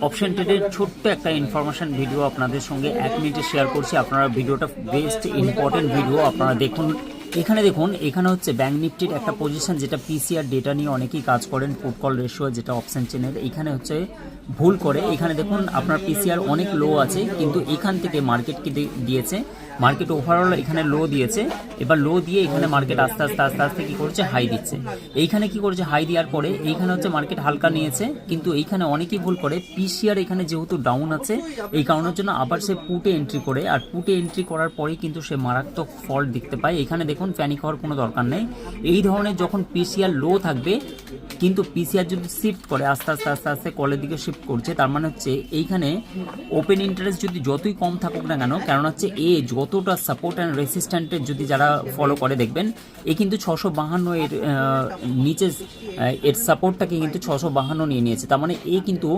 Option ট্রেডের ছোট্ট একটা information video আপনাদের সঙ্গে 1 মিনিটে শেয়ার করছি। আপনারা ভিডিওটা বেস্ট ইম্পর্টেন্ট ভিডিও, আপনারা দেখুন। এখানে দেখুন, এখানে হচ্ছে ব্যাঙ্ক নিফটির একটা পজিশন যেটা পিসিআর ডেটা নিয়ে অনেকেই কাজ করেন, পুট কল রেশিও যেটা অপশন চেনের, এখানে হচ্ছে ভুল করে। এখানে দেখুন আপনার পিসিআর অনেক লো আছে, কিন্তু এখান থেকে মার্কেট কি দিয়েছে, মার্কেট ওভারঅল এখানে লো দিয়েছে। এবার লো দিয়ে এখানে মার্কেট আস্তে আস্তে আস্তে আস্তে কি করছে, হাই দিচ্ছে। এইখানে কি করেছে, হাই দেওয়ার পরে এইখানে হচ্ছে মার্কেট হালকা নিয়েছে, কিন্তু এইখানে অনেকেই ভুল করে পিসিআর এখানে যেহেতু ডাউন আছে এই কারণের জন্য আবার সে পুটে এন্ট্রি করে, আর পুটে এন্ট্রি করার পরেই কিন্তু সে মারাত্মক ফল্ট দেখতে পায়। এখানে দেখুন প্যানিক হওয়ার কোনো দরকার নেই। এই ধরনের যখন পিসিআর লো থাকবে, কিন্তু পিসিআর যদি শিফট করে আস্তে আস্তে আস্তে আস্তে কলের দিকে শিফট করছে, তার মানে হচ্ছে এইখানে ওপেন ইন্টারেস্ট যদি যতই কম থাকুক না কেন, কারণ হচ্ছে যতটা সাপোর্ট অ্যান্ড রেসিস্ট্যান্টের যদি যারা ফলো করে দেখবেন, কিন্তু 652 এর নিচে এর সাপোর্টটাকে কিন্তু 652 নিয়ে নিয়েছে। তার মানে কিন্তু